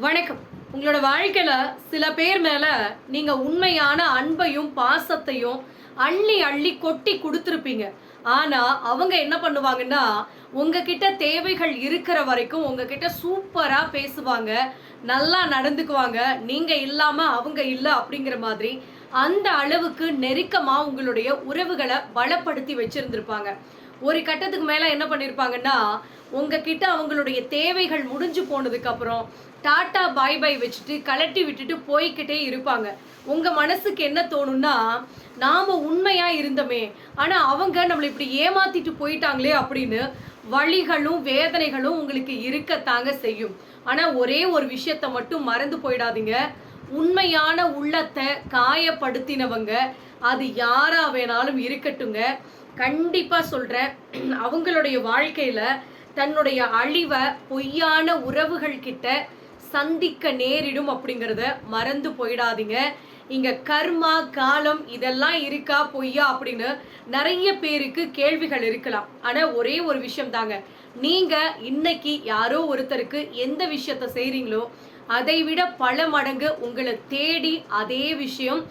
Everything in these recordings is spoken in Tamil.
வணக்கம். உங்களோட வாழ்க்கையில சில பேர் மேல நீங்க உண்மையான அன்பையும் பாசத்தையும் அள்ளி அள்ளி கொட்டி கொடுத்துருப்பீங்க. ஆனா அவங்க என்ன பண்ணுவாங்கன்னா, உங்ககிட்ட தேவைகள் இருக்கிற வரைக்கும் உங்ககிட்ட சூப்பரா பேசுவாங்க, நல்லா நடந்துக்குவாங்க. நீங்க இல்லாம அவங்க இல்ல அப்படிங்கிற மாதிரி அந்த அளவுக்கு நெருக்கமா உங்களுடைய உறவுகள பலப்படுத்தி வச்சிருந்திருப்பாங்க. ஒரு கட்டத்துக்கு மேல என்ன பண்ணியிருப்பாங்கன்னா, உங்ககிட்ட அவங்களுடைய தேவைகள் முடிஞ்சு போனதுக்கு அப்புறம் டாட்டா பாய் பாய் வச்சுட்டு கழட்டி விட்டுட்டு போய்க்கிட்டே இருப்பாங்க. உங்க மனசுக்கு என்ன தோணும்னா, நாம உண்மையா இருந்தோமே, ஆனா அவங்க நம்மள இப்படி ஏமாத்திட்டு போயிட்டாங்களே அப்படின்னு வலிகளும் வேதனைகளும் உங்களுக்கு இருக்கத்தாங்க செய்யும். ஆனா ஒரே ஒரு விஷயத்த மட்டும் மறந்து போயிடாதீங்க. உண்மையான உள்ளத்த காயப்படுத்தினவங்க அது யாரா வேணாலும் இருக்கட்டுங்க. கண்டிப்பா சொல்றேன். அவங்களுடைய வாழ்க்கையில தன்னுடைய அழிவ பொய்யான உறவுகள் கிட்ட சந்திக்க நேரிடும் அப்படிங்கிறத மறந்து போயிடாதீங்க. இங்க கர்மா, காலம் இதெல்லாம் இருக்கா, பொய்யா அப்படின்னு நெறைய பேருக்கு கேள்விகள் இருக்கலாம். ஆனா ஒரே ஒரு விஷயம் தாங்க. நீங்க இன்னைக்கு யாரோ ஒருத்தருக்கு எந்த விஷயத்த செய்றீங்களோ, அதை விட பல மடங்கு உங்கள தேடி அதே விஷயம்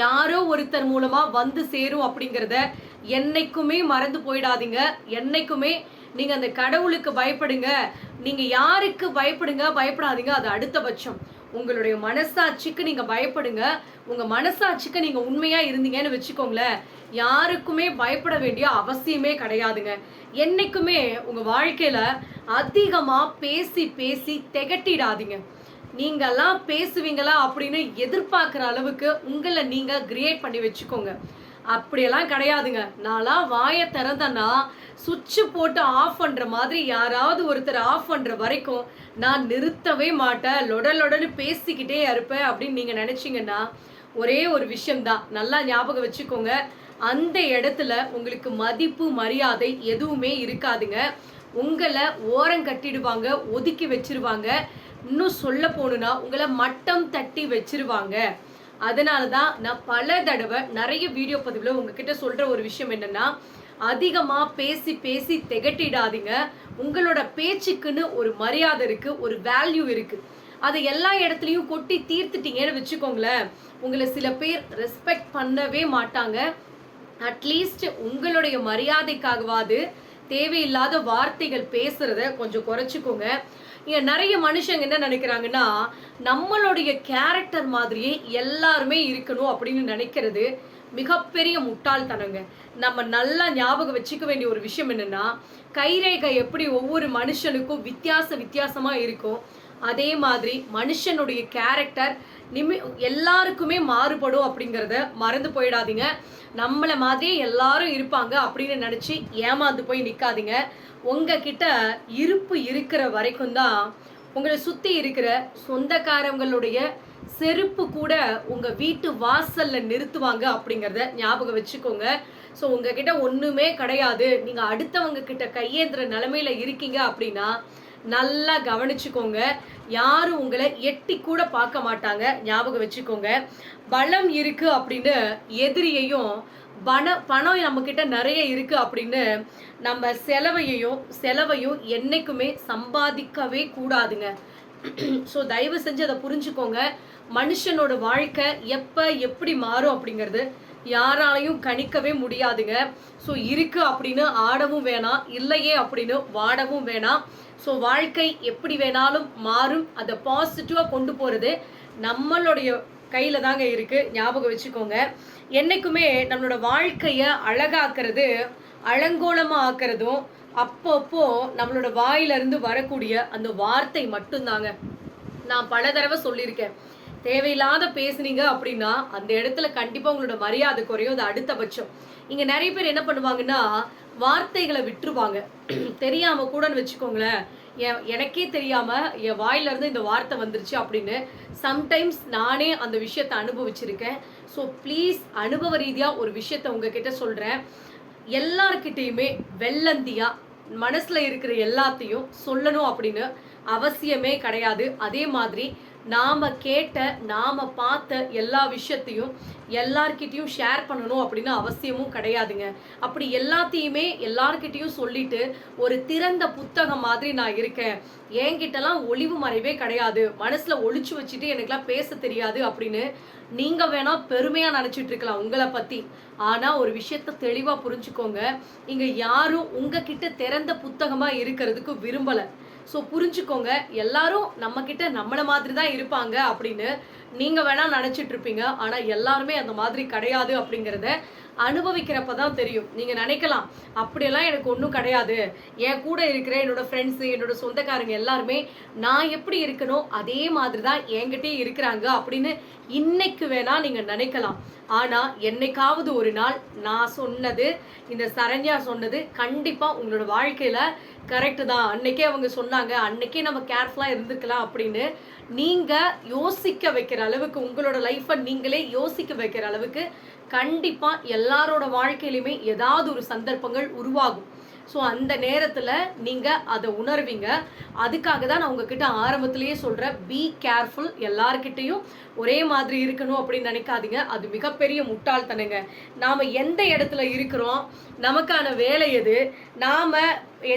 யாரோ ஒருத்தர் மூலமா வந்து சேரும் அப்படிங்கிறத என்னைக்குமே மறந்து போயிடாதீங்க. என்னைக்குமே நீங்க அந்த கடவுளுக்கு பயப்படுங்க. நீங்க யாருக்கு பயப்படுங்க, பயப்படாதீங்க. அது அடுத்த பட்சம். உங்களுடைய மனசாட்சிக்கு நீங்க பயப்படுங்க. உங்க மனசாட்சிக்கு நீங்க உண்மையா இருந்தீங்கன்னு வச்சுக்கோங்களேன், யாருக்குமே பயப்பட வேண்டிய அவசியமே கிடையாதுங்க. என்னைக்குமே உங்க வாழ்க்கையில அதிகமா பேசி பேசி திகட்டிடாதீங்க. நீங்கலாம் பேசுவீங்களா அப்படின்னு எதிர்பார்க்குற அளவுக்கு உங்கள நீங்க கிரியேட் பண்ணி வச்சுக்கோங்க. அப்படியெல்லாம் கிடையாதுங்க. நான்லாம் வாய திறந்தேன்னா, சுவிட்ச் போட்டு ஆஃப் பண்ற மாதிரி யாராவது ஒருத்தர் ஆஃப் பண்ற வரைக்கும் நான் நிறுத்தவே மாட்டேன். லொட லொடன்னு பேசிக்கிட்டே இருப்பேன் அப்படின்னு நீங்க நினைச்சீங்கன்னா, ஒரே ஒரு விஷயம் தான். நல்லா ஞாபகம் வச்சுக்கோங்க. அந்த இடத்துல உங்களுக்கு மதிப்பு, மரியாதை எதுவுமே இருக்காதுங்க. உங்கள ஓரங்கட்டிடுவாங்க, ஒதுக்கி வச்சிருவாங்க. இன்னும் சொல்ல போணும்னா, உங்கள மட்டம் தட்டி வச்சிருவாங்க. அதனால தான் நான் பல தடவ நெறைய வீடியோ பதிவுல உங்ககிட்ட சொல்ற ஒரு விஷயம் என்னன்னா, அதிகமா பேசி பேசி திகட்டிடாதீங்க. உங்களோட பேச்சுக்குன்னு ஒரு மரியாதை இருக்கு, ஒரு வேல்யூ இருக்கு. அத எல்லா இடத்துலயும் கொட்டி தீர்த்துட்டீங்கன்னு வச்சுக்கோங்களேன், உங்கள சில பேர் ரெஸ்பெக்ட் பண்ணவே மாட்டாங்க. அட்லீஸ்ட் உங்களுடைய மரியாதைக்காகவாது தேவையில்லாத வார்த்தைகள் பேசுறத கொஞ்சம் குறைச்சுக்கோங்க. இங்க நெறைய மனுஷங்க என்ன நினைக்கிறாங்கன்னா, நம்மளுடைய கேரக்டர் மாதிரியே எல்லாருமே இருக்கணும் அப்படின்னு நினைக்கிறது மிகப்பெரிய முட்டாள்தனங்க. நம்ம நல்லா ஞாபகம் வச்சுக்க வேண்டிய ஒரு விஷயம் என்னன்னா, கைரேகை எப்படி ஒவ்வொரு மனுஷனுக்கும் வித்தியாசமா இருக்கும். அதே மாதிரி மனுஷனுடைய கேரக்டர் நிமி எல்லாருக்குமே மாறுபடும் அப்படிங்கிறத மறந்து போயிடாதீங்க. நம்மள மாதிரியே எல்லாரும் இருப்பாங்க அப்படின்னு நினைச்சு ஏமாந்து போய் நிக்காதீங்க. உங்ககிட்ட இருப்பு இருக்கிற வரைக்கும் தான் உங்கள சுத்தி இருக்கிற சொந்தக்காரங்களுடைய செருப்பு கூட உங்க வீட்டு வாசல்ல நிறுத்துவாங்க அப்படிங்கிறத ஞாபகம் வச்சுக்கோங்க. ஸோ உங்ககிட்ட ஒண்ணுமே கிடையாது, நீங்க அடுத்தவங்க கிட்ட கையேந்துற நிலைமையில இருக்கீங்க அப்படின்னா நல்லா கவனிச்சுக்கோங்க. யாரும் உங்கள எட்டி கூட பார்க்க மாட்டாங்க. ஞாபகம் வச்சுக்கோங்க. பலம் இருக்கு அப்படின்னு எதிரியையும், பணம் நம்மகிட்ட நெறைய இருக்கு அப்படின்னு நம்ம செலவையும் என்னைக்குமே சம்பாதிக்கவே கூடாதுங்க. ஸோ தயவு செஞ்சு அத புரிஞ்சுக்கோங்க. மனுஷனோட வாழ்க்கை எப்ப எப்படி மாறும் அப்படிங்கிறது யாராலையும் கணிக்கவே முடியாதுங்க. ஸோ இருக்கு அப்படின்னு ஆடவும் வேணாம், இல்லையே அப்படின்னு வாடவும் வேணாம். ஸோ வாழ்க்கை எப்படி வேணாலும் மாறும். அத பாசிட்டிவா கொண்டு போறது நம்மளுடைய கையில தாங்க இருக்கு. ஞாபகம் வச்சுக்கோங்க. என்னைக்குமே நம்மளோட வாழ்க்கைய அழகாக்குறது, அலங்கோலமா ஆக்குறதும் அப்பப்போ நம்மளோட வாயிலிருந்து வரக்கூடிய அந்த வார்த்தை மட்டும்தாங்க. நான் பல தடவை சொல்லியிருக்கேன். தேவையில்லாத பேசுனீங்க அப்படின்னா, அந்த இடத்துல கண்டிப்பா உங்களோட மரியாதை குறையும். அது அடுத்த பட்சம். இங்க நெறைய பேர் என்ன பண்ணுவாங்கன்னா, வார்த்தைகள விட்டுருவாங்க. தெரியாம கூடன்னு வச்சுக்கோங்களேன். எனக்கே தெரியாம என் வாயில இருந்து இந்த வார்த்தை வந்துருச்சு அப்படின்னு சம்டைம்ஸ் நானே அந்த விஷயத்த அனுபவிச்சிருக்கேன். ஸோ ப்ளீஸ் அனுபவ ரீதியா ஒரு விஷயத்த உங்ககிட்ட சொல்றேன். எல்லார்கிட்டயுமே வெள்ளந்தியா மனசுல இருக்கிற எல்லாத்தையும் சொல்லணும் அப்படின்னு அவசியமே கிடையாது. அதே மாதிரி நாம கேட்ட, நாம பார்த்த எல்லா விஷயத்தையும் எல்லார்கிட்டயும் ஷேர் பண்ணணும் அப்படின்னு அவசியமும் கிடையாதுங்க. அப்படி எல்லாத்தையுமே எல்லார்கிட்டயும் சொல்லிட்டு, ஒரு திறந்த புத்தகம் மாதிரி நான் இருக்கேன். என்கிட்டலாம் ஒளிவு மறைவே கிடையாது. மனசுல ஒளிச்சு வச்சுட்டு எனக்கெல்லாம் பேச தெரியாது அப்படின்னு நீங்க வேணா பெருமையா நினைச்சிட்டு இருக்கலாம் உங்கள பத்தி. ஆனா ஒரு விஷயத்த தெளிவா புரிஞ்சுக்கோங்க. இங்க யாரும் உங்ககிட்ட திறந்த புத்தகமா இருக்கிறதுக்கு விரும்பல. புரிஞ்சுக்கோங்க. எல்லாரும் நம்மகிட்ட நம்மள மாதிரி தான் இருப்பாங்க அப்படின்னு நீங்க வேணா நினைச்சிட்டு இருப்பீங்க. ஆனா எல்லாருமே அந்த மாதிரி கிடையாது அப்படிங்கிறத அனுபவிக்கிறப்ப தான் தெரியும். நீங்க நினைக்கலாம், அப்படியெல்லாம் எனக்கு ஒண்ணும் கிடையாது. என் கூட இருக்கிற என்னோட ஃப்ரெண்ட்ஸ், என்னோட சொந்தக்காரங்க எல்லாருமே நான் எப்படி இருக்கனோ அதே மாதிரி தான் என்கிட்டயும் இருக்கிறாங்க அப்படின்னு இன்னைக்கு வேணா நீங்க நினைக்கலாம். ஆனா என்னைக்காவது ஒரு நாள் நான் சொன்னது, இந்த சரண்யா சொன்னது கண்டிப்பா உங்களோட வாழ்க்கையில கரெக்ட் தான். அன்னைக்கே அவங்க சொன்னாங்க, அன்னைக்கே நம்ம கேர்ஃபுல்லா இருந்துக்கலாம் அப்படின்னு நீங்க யோசிக்க வைக்கிற அளவுக்கு, உங்களோட லைஃப்பை நீங்களே யோசிக்க வைக்கிற அளவுக்கு கண்டிப்பா எல்லாரோட வாழ்க்கையிலுமே ஏதாவது ஒரு சந்தர்ப்பங்கள் உருவாகும். அந்த நேரத்துல நீங்க அதை உணர்வீங்க. அதுக்காக தான் நான் உங்ககிட்ட ஆரம்பத்திலேயே சொல்றேன், பி கேர்ஃபுல். எல்லார்கிட்டையும் ஒரே மாதிரி இருக்கணும் அப்படின்னு நினைக்காதீங்க. அது மிகப்பெரிய முட்டாள்தனங்க. நாம எந்த இடத்துல இருக்கிறோம், நமக்கான வேலை எது, நாம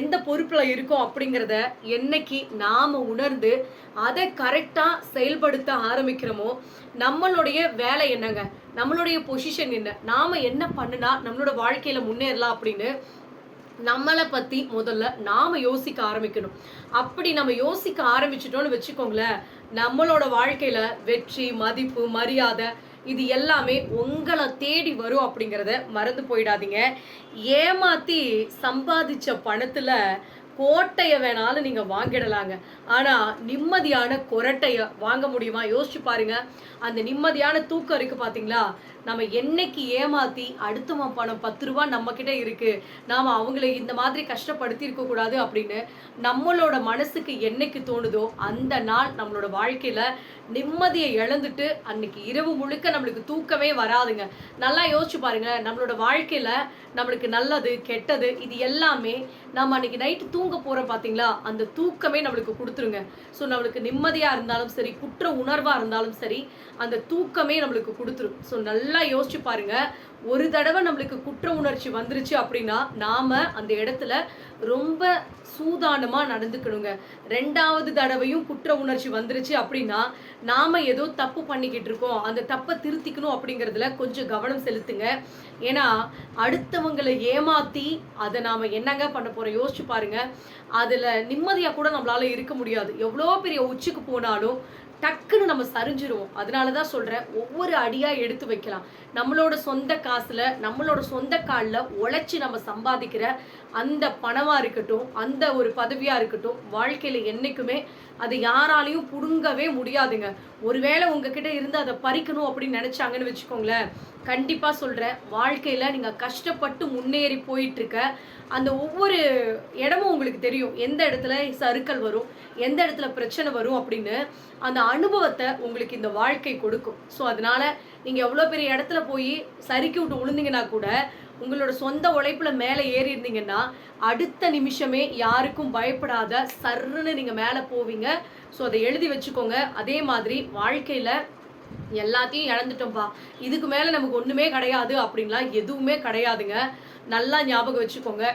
எந்த பொறுப்புல இருக்கோம் அப்படிங்கிறத என்னைக்கு நாம உணர்ந்து அதை கரெக்டா செயல்படுத்த ஆரம்பிக்கிறோமோ, நம்மளுடைய வேலை என்னங்க, நம்மளுடைய பொசிஷன் என்ன, நாம என்ன பண்ணுனா நம்மளோட வாழ்க்கையில முன்னேறலாம் அப்படின்னு நம்மளை பத்தி முதல்ல நாம யோசிக்க ஆரம்பிக்கணும். அப்படி நம்ம யோசிக்க ஆரம்பிச்சிட்டோம்னு வச்சுக்கோங்களேன், நம்மளோட வாழ்க்கையில வெற்றி, மதிப்பு, மரியாதை இது எல்லாமே உங்களை தேடி வரும் அப்படிங்கிறத மறந்து போயிடாதீங்க. ஏமாத்தி சம்பாதிச்ச பணத்துல கோட்டைய வேணாலும் நீங்க வாங்கிடலாங்க. ஆனா நிம்மதியான கொரட்டைய வாங்க முடியுமா? யோசிச்சு பாருங்க. அந்த நிம்மதியான தூக்கம் இருக்கு பாத்தீங்களா? நம்ம என்னைக்கு ஏமாத்தி அடுத்தவன் பணம் 10 ரூபா நம்ம கிட்ட இருக்கு, நாம அவங்களை இந்த மாதிரி கஷ்டப்படுத்தி இருக்க கூடாது அப்படின்னு நம்மளோட மனசுக்கு என்னைக்கு தோணுதோ அந்த நாள் நம்மளோட வாழ்க்கையில நிம்மதியை இழந்துட்டு அன்னைக்கு இரவு முழுக்க நம்மளுக்கு தூக்கமே வராதுங்க. நல்லா யோசிச்சு பாருங்க. நம்மளோட வாழ்க்கையில நம்மளுக்கு நல்லது கெட்டது இது எல்லாமே நம்ம அன்னைக்கு நைட்டு தூங்க போறோம் பாத்தீங்களா, அந்த தூக்கமே நம்மளுக்கு கொடுத்துருங்க. நம்மளுக்கு நிம்மதியா இருந்தாலும் சரி, குற்ற உணர்வா இருந்தாலும் சரி, அந்த தூக்கமே நம்மளுக்கு கொடுத்துரும். நல்லா யோசிச்சு பாருங்க. ஒரு தடவை நம்மளுக்கு குற்ற உணர்ச்சி வந்துருச்சு அப்படின்னா நாம அந்த இடத்துல ரொம்ப சூதானமா நடந்துக்கணுங்க. 2வது தடவையும் குற்ற உணர்ச்சி வந்துருச்சு அப்படின்னா நாம ஏதோ தப்பு பண்ணிக்கிட்டு இருக்கோம், அந்த தப்பை திருத்திக்கணும் அப்படிங்கிறதுல கொஞ்சம் கவனம் செலுத்துங்க. ஏன்னா அடுத்தவங்களை ஏமாத்தி அதை நாம என்னங்க பண்ண போறோம் யோசிச்சு பாருங்க. அதுல நிம்மதியா கூட நம்மளால இருக்க முடியாது. எவ்வளோ பெரிய உச்சிக்கு போனாலும் டக்குன்னு நம்ம சரிஞ்சிருவோம். அதனாலதான் சொல்றேன், ஒவ்வொரு அடியா எடுத்து வைக்கலாம். நம்மளோட சொந்த காசுல, நம்மளோட சொந்த காலில் உழைச்சி நம்ம சம்பாதிக்கிற அந்த பணமா இருக்கட்டும், அந்த ஒரு பதவியா இருக்கட்டும், வாழ்க்கையில என்னைக்குமே அது யாராலையும் புடுங்கவே முடியாதுங்க. ஒருவேளை உங்ககிட்ட இருந்து அதை பறிக்கணும் அப்படின்னு நினைச்சாங்கன்னு வச்சுக்கோங்களேன், கண்டிப்பா சொல்றேன், வாழ்க்கையில நீங்க கஷ்டப்பட்டு முன்னேறி போயிட்டு இருக்க அந்த ஒவ்வொரு இடமும் உங்களுக்கு தெரியும். எந்த இடத்துல சறுக்கல் வரும், எந்த இடத்துல பிரச்சனை வரும் அப்படின்னு அந்த அனுபவத்தை உங்களுக்கு இந்த வாழ்க்கை கொடுக்கும். அதனால நீங்க எவ்வளவு பெரிய இடத்துல போய் சறுக்கி விட்டு விழுந்தீங்கன்னா கூட உங்களோட சொந்த உழைப்புல மேல ஏறி இருந்தீங்கன்னா அடுத்த நிமிஷமே யாருக்கும் பயப்படாத சர்ன்னு நீங்க மேல போவீங்க. அதை எழுதி வச்சுக்கோங்க. அதே மாதிரி வாழ்க்கையில எல்லாத்தையும் இழந்துட்டோம்பா, இதுக்கு மேல நமக்கு ஒண்ணுமே கிடையாது அப்படின்லாம் எதுவுமே கிடையாதுங்க. நல்லா ஞாபகம் வச்சுக்கோங்க.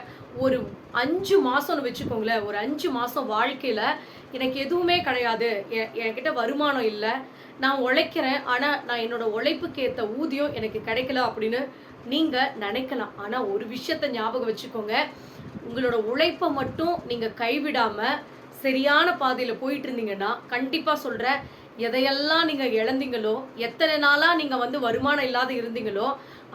ஒரு 5 மாசம்னு வச்சுக்கோங்களேன், ஒரு 5 மாசம் வாழ்க்கையில எனக்கு எதுவுமே கிடையாது, என்கிட்ட வருமானம் இல்லை, நான் உழைக்கிறேன், ஆனா நான் என்னோட உழைப்புக்கு ஏற்ற ஊதியம் எனக்கு கிடைக்கல அப்படின்னு நீங்க நினைக்கலாம். ஆனா ஒரு விஷயத்த ஞாபகம் வச்சுக்கோங்க, உங்களோட உழைப்பை மட்டும் நீங்க கைவிடாம சரியான பாதையில போயிட்டு இருந்தீங்கன்னா கண்டிப்பா சொல்றேன், எதையெல்லாம் நீங்க இழந்தீங்களோ, எத்தனை நாளா நீங்க வருமானம் இல்லாத இருந்தீங்களோ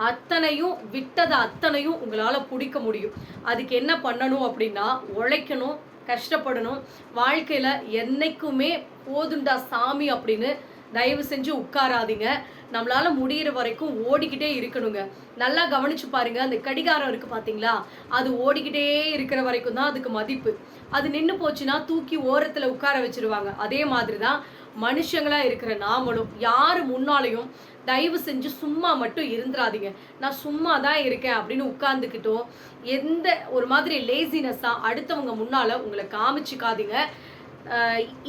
அத்தனையும் விட்டதை அத்தனையும் உங்களால பிடிக்க முடியும். அதுக்கு என்ன பண்ணணும் அப்படின்னா, உழைக்கணும், கஷ்டப்படணும். வாழ்க்கையில என்னைக்குமே போதுண்டா சாமி அப்படின்னு தயவு செஞ்சு உட்காராதீங்க. நம்மளால முடிகிற வரைக்கும் ஓடிக்கிட்டே இருக்கணுங்க. நல்லா கவனிச்சு பாருங்க. அந்த கடிகாரம் இருக்கு பாத்தீங்களா, அது ஓடிக்கிட்டே இருக்கிற வரைக்கும் தான் அதுக்கு மதிப்பு. அது நின்று போச்சுன்னா தூக்கி ஓரத்துல உட்கார வச்சிருவாங்க. அதே மாதிரிதான் மனுஷங்களா இருக்கிற நாமளும் யாரு முன்னாலையும் தயவு செஞ்சு சும்மா மட்டும் இருந்துராதீங்க. நான் சும்மா தான் இருக்கேன் அப்படின்னு உட்கார்ந்துக்கிட்டோம் எந்த ஒரு மாதிரி லேசினஸா அடுத்தவங்க முன்னால உங்களை காமிச்சுக்காதீங்க.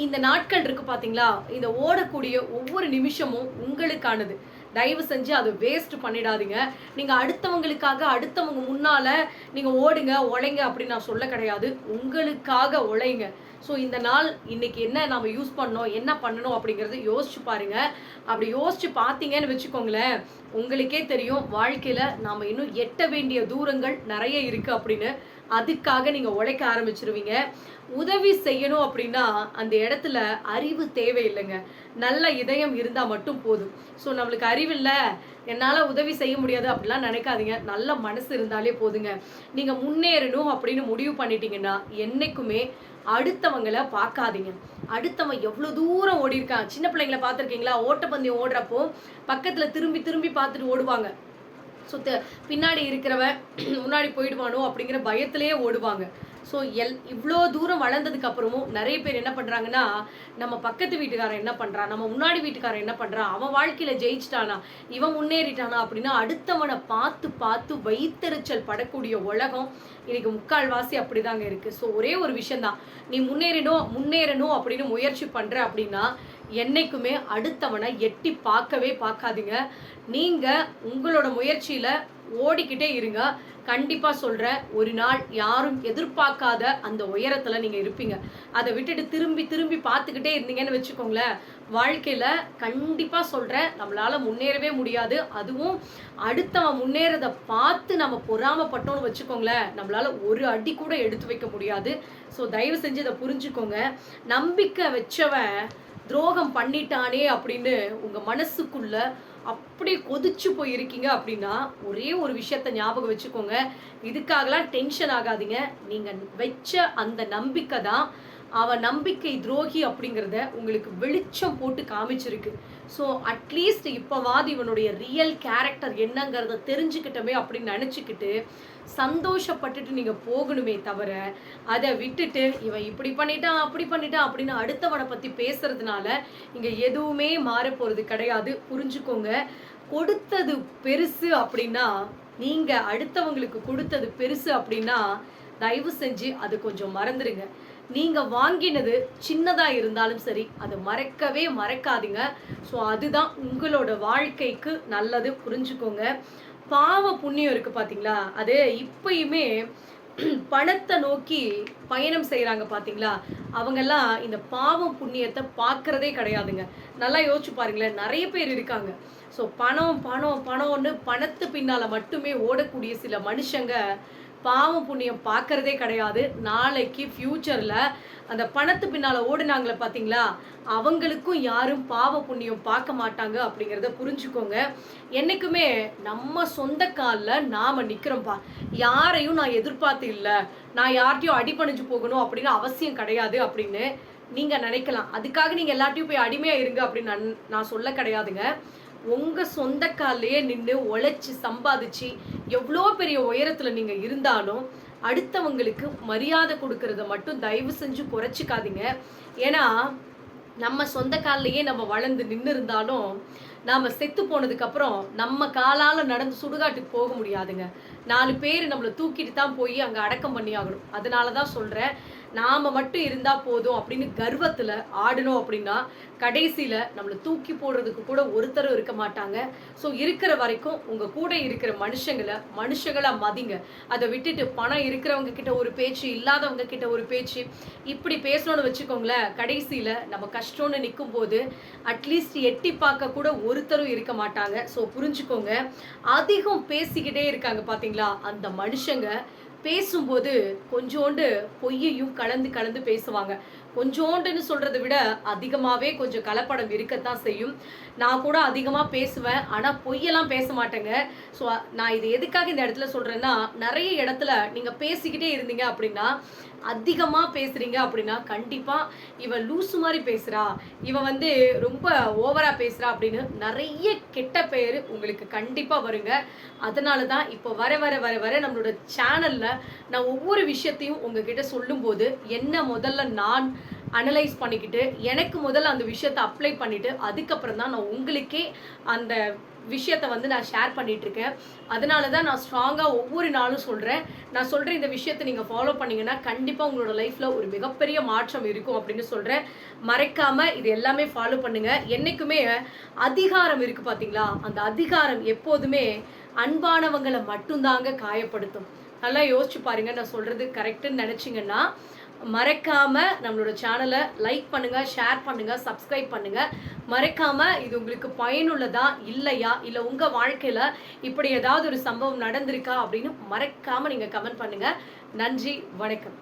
இந்த நாட்கள் இருக்கு பார்த்தீங்களா, இந்த ஓடக்கூடிய ஒவ்வொரு நிமிஷமும் உங்களுக்கானது. தயவு செஞ்சு அதை வேஸ்ட் பண்ணிடாதீங்க. நீங்க அடுத்தவங்களுக்காக, அடுத்தவங்க முன்னால நீங்க ஓடுங்க, உழைங்க அப்படின்னு நான் சொல்ல கிடையாது. உங்களுக்காக உழைங்க. ஸோ இந்த நாள் இன்னைக்கு என்ன நாம யூஸ் பண்ணோம், என்ன பண்ணணும் அப்படிங்கிறத யோசிச்சு பாருங்க. அப்படி யோசிச்சு பார்த்தீங்கன்னு வச்சுக்கோங்களேன், உங்களுக்கே தெரியும் வாழ்க்கையில நாம இன்னும் எட்ட வேண்டிய தூரங்கள் நிறைய இருக்கு அப்படின்னு. அதுக்காக நீங்க உழைக்க ஆரம்பிச்சிருவீங்க. உதவி செய்யணும் அப்படின்னா அந்த இடத்துல அறிவு தேவையில்லைங்க. நல்ல இதயம் இருந்தா மட்டும் போதும். ஸோ நம்மளுக்கு அறிவில்ல, என்னால உதவி செய்ய முடியாது அப்படிலாம் நினைக்காதீங்க. நல்ல மனசு இருந்தாலே போதுங்க. நீங்க முன்னேறணும் அப்படின்னு முடிவு பண்ணிட்டீங்கன்னா என்னைக்குமே அடுத்தவங்கள பார்க்காதீங்க. அடுத்தவன் எவ்வளவு தூரம் ஓடி இருக்கான். சின்ன பிள்ளைங்கள பார்த்துருக்கீங்களா? ஓட்டப்பந்தயம் ஓடுறப்போ பக்கத்துல திரும்பி திரும்பி பார்த்துட்டு ஓடுவாங்க. ஸோ பின்னாடி இருக்கிறவன் முன்னாடி போயிடுவானோ அப்படிங்கிற பயத்திலேயே ஓடுவாங்க. ஸோ இவ்வளோ தூரம் வளர்ந்ததுக்கு அப்புறமும் நிறைய பேர் என்ன பண்ணுறாங்கன்னா, நம்ம பக்கத்து வீட்டுக்காரன் என்ன பண்ணுறான், நம்ம முன்னாடி வீட்டுக்காரன் என்ன பண்ணுறான், அவன் வாழ்க்கையில் ஜெயிச்சிட்டானா, இவன் முன்னேறிட்டானா அப்படின்னா அடுத்தவனை பார்த்து பார்த்து வயித்தெரிச்சல் படக்கூடிய உலகம் இன்னைக்கு முக்கால்வாசி அப்படிதாங்க இருக்குது. ஸோ ஒரே ஒரு விஷயந்தான், நீ முன்னேறணும் அப்படின்னு முயற்சி பண்ணுற அப்படின்னா என்னைக்குமே அடுத்தவனை எட்டி பார்க்கவே பார்க்காதீங்க. நீங்கள் உங்களோட முயற்சியில் ஓடிக்கிட்டே இருங்க. கண்டிப்பா சொல்றேன், ஒரு நாள் யாரும் எதிர்பார்க்காத அந்த உயரத்துல நீங்க இருப்பீங்க. அதை விட்டுட்டு திரும்பி திரும்பி பார்த்துக்கிட்டே இருந்தீங்கன்னு வச்சுக்கோங்களேன், வாழ்க்கையில கண்டிப்பா சொல்றேன் நம்மளால முன்னேறவே முடியாது. அதுவும் அடுத்தவன் முன்னேறத பார்த்து நம்ம பொறாமப்பட்டோம்னு வச்சுக்கோங்களேன், நம்மளால ஒரு அடி கூட எடுத்து வைக்க முடியாது. ஸோ தயவு செஞ்சு இதை புரிஞ்சுக்கோங்க. நம்பிக்கை வச்சவன் துரோகம் பண்ணிட்டானே அப்படின்னு உங்க மனசுக்குள்ள அப்படி கொதிச்சு போயிருக்கீங்க அப்படின்னா ஒரே ஒரு விஷயத்த ஞாபகம் வச்சுக்கோங்க. இதுக்காகலாம் டென்ஷன் ஆகாதீங்க. நீங்க வச்ச அந்த நம்பிக்கை தான் அவன் நம்பிக்கை துரோகி அப்படிங்கிறத உங்களுக்கு வெளிச்சம் போட்டு காமிச்சிருக்கு. ஸோ அட்லீஸ்ட் இப்போவாது இவனுடைய ரியல் கேரக்டர் என்னங்கிறத தெரிஞ்சுக்கிட்டோமே அப்படின்னு நினச்சிக்கிட்டு சந்தோஷப்பட்டுட்டு நீங்கள் போகணுமே தவிர, அதை விட்டுட்டு இவன் இப்படி பண்ணிட்டான் அப்படி பண்ணிட்டான் அப்படின்னு அடுத்தவனை பற்றி பேசுறதுனால இங்கே எதுவுமே மாற போகிறது கிடையாது. புரிஞ்சுக்கோங்க. கொடுத்தது பெருசு அப்படின்னா, நீங்கள் அடுத்தவங்களுக்கு கொடுத்தது பெருசு அப்படின்னா தயவு செஞ்சு அது கொஞ்சம் மறந்துடுங்க. நீங்க வாங்கினது சின்னதா இருந்தாலும் சரி, அதை மறக்கவே மறக்காதீங்க. ஸோ அதுதான் உங்களோட வாழ்க்கைக்கு நல்லது. புரிஞ்சுக்கோங்க. பாவ புண்ணியம் இருக்கு பாத்தீங்களா, அது இப்பயுமே பணத்தை நோக்கி பயணம் செய்யறாங்க பாத்தீங்களா, அவங்கெல்லாம் இந்த பாவம் புண்ணியத்தை பார்க்கறதே கிடையாதுங்க. நல்லா யோசிச்சு பாருங்களேன், நிறைய பேர் இருக்காங்க. ஸோ பணம் பணம் பணம்னு பணத்து பின்னால மட்டுமே ஓடக்கூடிய சில மனுஷங்க பாவம் புண்ணியம் பார்க்கறதே கிடையாது. நாளைக்கு ஃபியூச்சரில் அந்த பணத்து பின்னால் ஓடுனாங்களே பார்த்தீங்களா, அவங்களுக்கும் யாரும் பாவ புண்ணியம் பார்க்க மாட்டாங்க அப்படிங்கிறத புரிஞ்சுக்கோங்க. என்றைக்குமே நம்ம சொந்த காலில் நாம் நிற்கிறோம்ப்பா. யாரையும் நான் எதிர்பார்த்து இல்லை, நான் யார்கிட்டையும் அடிபணிஞ்சு போகணும் அப்படின்னு அவசியம் கிடையாது அப்படின்னு நீங்கள் நினைக்கலாம். அதுக்காக நீங்கள் எல்லாத்தையும் போய் அடிமையாக இருங்க அப்படின்னு நான் சொல்ல கிடையாதுங்க. உங்கள் சொந்த காலிலேயே நின்று உழைச்சி சம்பாதிச்சு எவ்வளோ பெரிய உயரத்தில் நீங்கள் இருந்தாலும் அடுத்தவங்களுக்கு மரியாதை கொடுக்கறத மட்டும் தயவு செஞ்சு குறைச்சிக்காதீங்க. ஏன்னா நம்ம சொந்த காலிலேயே நம்ம வளர்ந்து நின்று இருந்தாலும் நாம் செத்து போனதுக்கப்புறம் நம்ம காலால் நடந்து சுடுகாட்டுக்கு போக முடியாதுங்க. 4 பேர் நம்மளை தூக்கிட்டு தான் போய் அங்கே அடக்கம் பண்ணி ஆகணும். அதனால தான் சொல்கிறேன், நாம் மட்டும் இருந்தால் போதும் அப்படின்னு கர்வத்தில் ஆடணும் அப்படின்னா கடைசியில் நம்மளை தூக்கி போடுறதுக்கு கூட ஒருத்தரும் இருக்க மாட்டாங்க. ஸோ இருக்கிற வரைக்கும் உங்கள் கூட இருக்கிற மனுஷங்களாக மதிங்க. அதை விட்டுட்டு பணம் இருக்கிறவங்க கிட்ட ஒரு பேச்சு, இல்லாதவங்க கிட்ட ஒரு பேச்சு இப்படி பேசணும்னு வச்சுக்கோங்களேன், கடைசியில் நம்ம கஷ்டம்னு நிற்கும் போது அட்லீஸ்ட் எட்டி பார்க்க கூட ஒருத்தரும் இருக்க மாட்டாங்க. ஸோ புரிஞ்சுக்கோங்க. அதிகம் பேசிக்கிட்டே இருக்காங்க பார்த்தீங்களா, அந்த மனுஷங்க பேசும்போது கொஞ்சோண்டு பொய்யையும் கலந்து கலந்து பேசுவாங்க. கொஞ்சோண்டுன்னு சொல்கிறத விட அதிகமாகவே கொஞ்சம் கலப்படம் இருக்கத்தான் செய்யும். நான் கூட அதிகமாக பேசுவேன், ஆனால் பொய்யெல்லாம் பேச மாட்டேங்க. ஸோ நான் இது எதுக்காக இந்த இடத்துல சொல்கிறேன்னா, நிறைய இடத்துல நீங்கள் பேசிக்கிட்டே இருந்தீங்க அப்படின்னா, அதிகமாக பேசுகிறீங்க அப்படின்னா கண்டிப்பாக இவன் லூசு மாதிரி பேசுகிறா, இவன் ரொம்ப ஓவராக பேசுகிறா அப்படின்னு நிறைய கெட்ட பெயர் உங்களுக்கு கண்டிப்பாக வருங்க. அதனால தான் இப்போ வர வர வர வர நம்மளோட சேனலில் நான் ஒவ்வொரு விஷயத்தையும் உங்ககிட்ட சொல்லும்போது என்ன முதல்ல நான் அனலைஸ் பண்ணிக்கிட்டு எனக்கு முதல்ல அந்த விஷயத்தை அப்ளை பண்ணிவிட்டு அதுக்கப்புறம் தான் நான் உங்களுக்கே அந்த விஷயத்தை வந்து நான் ஷேர் பண்ணிகிட்ருக்கேன். அதனால தான் நான் ஸ்ட்ராங்காக ஒவ்வொரு நாளும் சொல்கிறேன். நான் சொல்கிற இந்த விஷயத்தை நீங்கள் ஃபாலோ பண்ணிங்கன்னா கண்டிப்பாக உங்களோட லைஃப்பில் ஒரு மிகப்பெரிய மாற்றம் இருக்கும் அப்படின்னு சொல்கிறேன். மறைக்காமல் இது எல்லாமே ஃபாலோ பண்ணுங்கள். என்றைக்குமே அதிகாரம் இருக்குது பார்த்தீங்களா, அந்த அதிகாரம் எப்போதுமே அன்பானவங்களை மட்டும்தாங்க காயப்படுத்தும். நல்லா யோசிச்சு பாருங்க. நான் சொல்கிறது கரெக்டுன்னு நினச்சிங்கன்னா மறக்காமல் நம்மளோட சேனலை லைக் பண்ணுங்கள், ஷேர் பண்ணுங்கள், சப்ஸ்கிரைப் பண்ணுங்கள். மறக்காமல் இது உங்களுக்கு பயனுள்ளதா இல்லையா, இல்லை உங்கள் வாழ்க்கையில் இப்படி ஏதாவது ஒரு சம்பவம் நடந்திருக்கா அப்படின்னு மறக்காமல் நீங்கள் கமெண்ட் பண்ணுங்கள். நன்றி, வணக்கம்.